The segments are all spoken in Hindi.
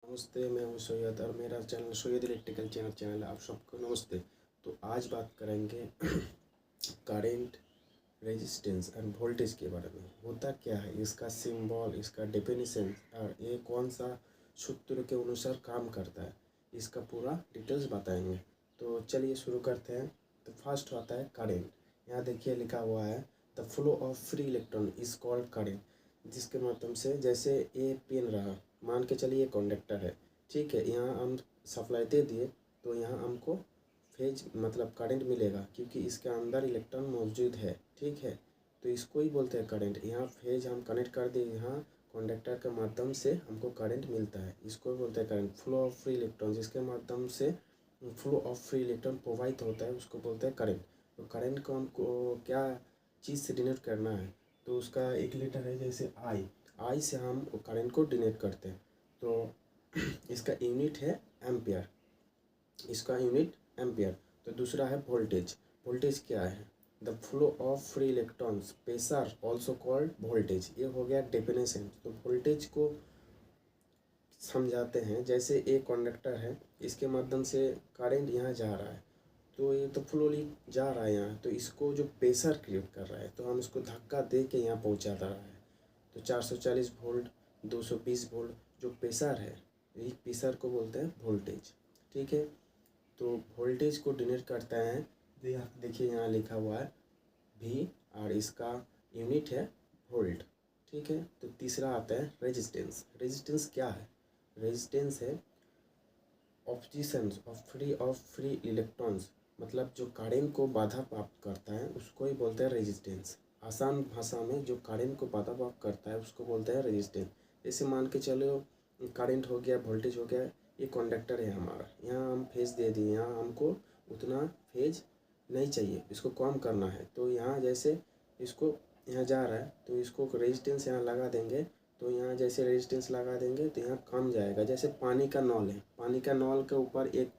नमस्ते, मैं हूँ सैयद और मेरा चैनल सैयद इलेक्ट्रिकल चैनल है। आप सबको नमस्ते। तो आज बात करेंगे करंट, रेजिस्टेंस एंड वोल्टेज के बारे में। होता क्या है, इसका सिंबल, इसका डेफिनेशन और ये कौन सा सूत्र के अनुसार काम करता है, इसका पूरा डिटेल्स बताएंगे। तो चलिए शुरू करते हैं। तो फर्स्ट होता है करंट। यहाँ देखिए लिखा हुआ है the flow of free electron is called current, जिसके माध्यम से जैसे ये पेन रहा, मान के चलिए कंडक्टर है, ठीक है। यहाँ हम सप्लाई दे दिए तो यहाँ हमको फेज मतलब करंट मिलेगा, क्योंकि इसके अंदर इलेक्ट्रॉन मौजूद है, ठीक है। तो इसको ही बोलते हैं करंट। यहाँ फेज हम कनेक्ट कर दिए, यहाँ कंडक्टर के माध्यम से हमको करंट मिलता है, इसको बोलते हैं current. Flow of free electron, जिसके माध्यम से flow of free electron provide होता है, उसको बोलते हैं करंट। तो करंट को हमको क्या चीज़ से डिनोट करना है, तो उसका एक लेटर है जैसे आई से हम करंट को डिनोट करते हैं। तो इसका यूनिट है एम्पियर, इसका यूनिट एम्पियर। तो दूसरा है वोल्टेज। वोल्टेज क्या है, the flow of free electrons, pressure also called voltage. ये हो गया डेफिनेशन। तो वोल्टेज को समझाते हैं, जैसे एक कंडक्टर है, इसके माध्यम से करंट यहाँ जा रहा है, तो ये तो फ्लोली जा रहा है यहाँ, तो इसको जो प्रेशर क्रिएट कर रहा है, तो हम इसको धक्का दे के यहाँ पहुँचा रहा है। तो 440 वोल्ट, 220 वोल्ट जो प्रेशर है, यही प्रेशर को बोलते हैं वोल्टेज, ठीक है। तो वोल्टेज को डिनोट करता है, देखिए यहाँ लिखा हुआ है V और इसका यूनिट है वोल्ट, ठीक है। तो तीसरा आता है रेजिस्टेंस। रेजिस्टेंस क्या है, रेजिस्टेंस है ऑपोजिशन ऑफ फ्री इलेक्ट्रॉन्स, मतलब जो करंट को बाधा प्राप्त करता है उसको ही बोलते हैं रेजिस्टेंस। आसान भाषा में जो करंट को बाधा प्राप्त करता है उसको बोलते हैं रेजिस्टेंस। जैसे मान के चलो करंट हो गया, वोल्टेज हो गया, ये कंडक्टर है हमारा, यहाँ हम फेज दे दिए, यहाँ हमको उतना फेज नहीं चाहिए, इसको कम करना है। तो यहाँ जैसे इसको यहाँ जा रहा है, तो इसको रेजिस्टेंस यहाँ लगा देंगे, तो यहाँ जैसे रेजिस्टेंस लगा देंगे तो यहाँ कम जाएगा। जैसे पानी का नल है, पानी का नल के ऊपर एक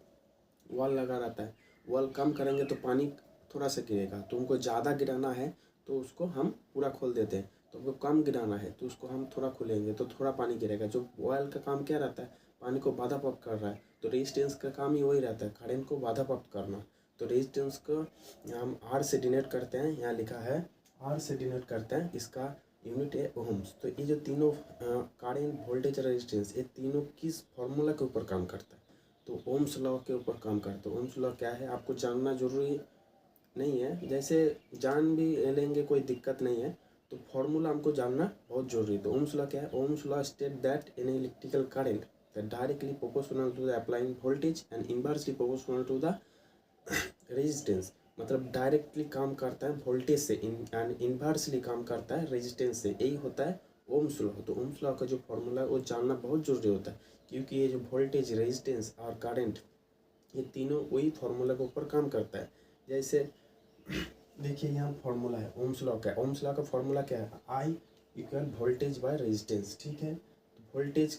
वॉल लगा रहता है, वॉल कम करेंगे तो पानी थोड़ा सा गिरेगा, तो उनको ज़्यादा गिराना है तो उसको हम पूरा खोल देते हैं। तो वो कम गिराना है तो उसको हम थोड़ा खोलेंगे तो थोड़ा पानी गिरेगा। जो वॉल का काम क्या रहता है, पानी को बाधा प्राप्त कर रहा है, तो रेजिस्टेंस का काम ही वही रहता है, करंट को बाधा प्राप्त करना। तो रेजिस्टेंस को हम आर से डिनोट करते हैं, यहाँ लिखा है आर से डिनोट करते हैं, इसका यूनिट है ओम्स। तो ये जो तीनों करंट, वोल्टेज, रेजिस्टेंस, ये तीनों किस फॉर्मूला के ऊपर काम करता है, तो ओम्स लॉ के ऊपर काम करता है। ओम्स लॉ क्या है आपको जानना जरूरी नहीं है, जैसे जान भी लेंगे कोई दिक्कत नहीं है, तो फॉर्मूला हमको जानना बहुत जरूरी है। तो ओम्स लॉ क्या है, Ohm's law state that in electrical current that directly proportional to the applying voltage and inversely proportional to the resistance, मतलब डायरेक्टली काम करता है वोल्टेज से एंड इनवर्सली काम करता है रेजिस्टेंस से, यही होता है ओम्स लॉ। तो ओम्स लॉ का जो फॉर्मूला है वो जानना बहुत जरूरी होता है, क्योंकि ये जो वोल्टेज, रेजिस्टेंस और करंट, ये तीनों वही फार्मूला के ऊपर काम करता है। जैसे देखिए यहाँ फार्मूला है ओम्स लॉ का। ओम्स लॉ का फार्मूला क्या है, I equal voltage by resistance, ठीक है। तो वोल्टेज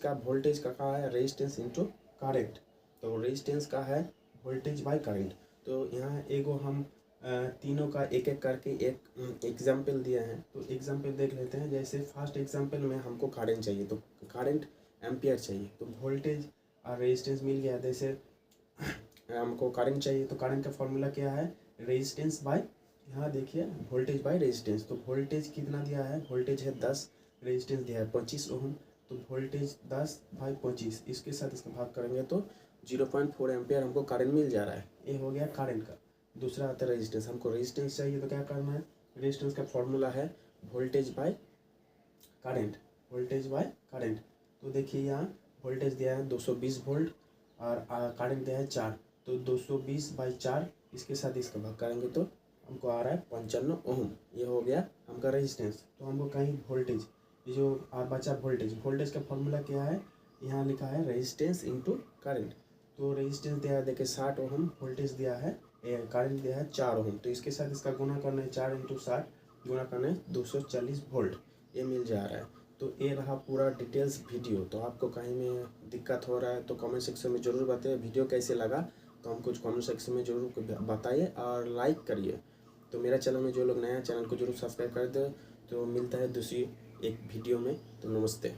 का कहा है रेजिस्टेंस इंटू करंट, तो रेजिस्टेंस का है वोल्टेज बाय करंट। तो यहाँ एगो हम तीनों का एक एक करके एक एग्जाम्पल दिया है, तो एग्जाम्पल देख लेते हैं। जैसे फर्स्ट एग्जाम्पल में हमको करंट चाहिए, तो करंट एम्पियर चाहिए, तो वोल्टेज और रेजिस्टेंस मिल गया। जैसे हमको करंट चाहिए, तो करंट का फॉर्मूला क्या है, रेजिस्टेंस बाय, यहाँ देखिए वोल्टेज बाय रेजिस्टेंस। तो वोल्टेज कितना दिया है, वोल्टेज है 10, रेजिस्टेंस दिया है 25 ओम, तो वोल्टेज 10 बाई 25, इसके साथ इसका भाग करेंगे तो 0.4 एम्पियर हमको करंट मिल जा रहा है। ये हो गया करंट का। दूसरा आता है रेजिस्टेंस। हमको रेजिस्टेंस चाहिए तो क्या करना है, रेजिस्टेंस का फॉर्मूला है voltage by current, voltage by current. तो देखिए यहाँ वोल्टेज दिया है 220 वोल्ट और करंट दिया है 4, तो 220 बाई 4, इसके साथ इसका भाग करेंगे तो हमको आ रहा है 55 ओम। ये हो गया हमका रेजिस्टेंस। तो हमको कहीं वोल्टेज, ये जो बचा वोल्टेज, वोल्टेज का फॉर्मूला क्या है, यहाँ लिखा है रेजिस्टेंस इंटू करंट। तो रेजिस्टेंस दिया है देखिए 60 ओम, वोल्टेज दिया है, करंट दिया है 4 ओम, तो इसके साथ इसका गुना करना है, 4 इंटू 60 गुना करना है 240 वोल्ट, ये मिल जा रहा है। तो ये रहा पूरा डिटेल्स वीडियो। तो आपको कहीं में दिक्कत हो रहा है तो कमेंट सेक्शन में ज़रूर बताइए। वीडियो कैसे लगा तो हमको कमेंट सेक्शन में ज़रूर बताइए और लाइक करिए। तो मेरा चैनल में जो लोग नया, चैनल को जरूर सब्सक्राइब कर दे। तो मिलता है दूसरी एक वीडियो में। तो नमस्ते।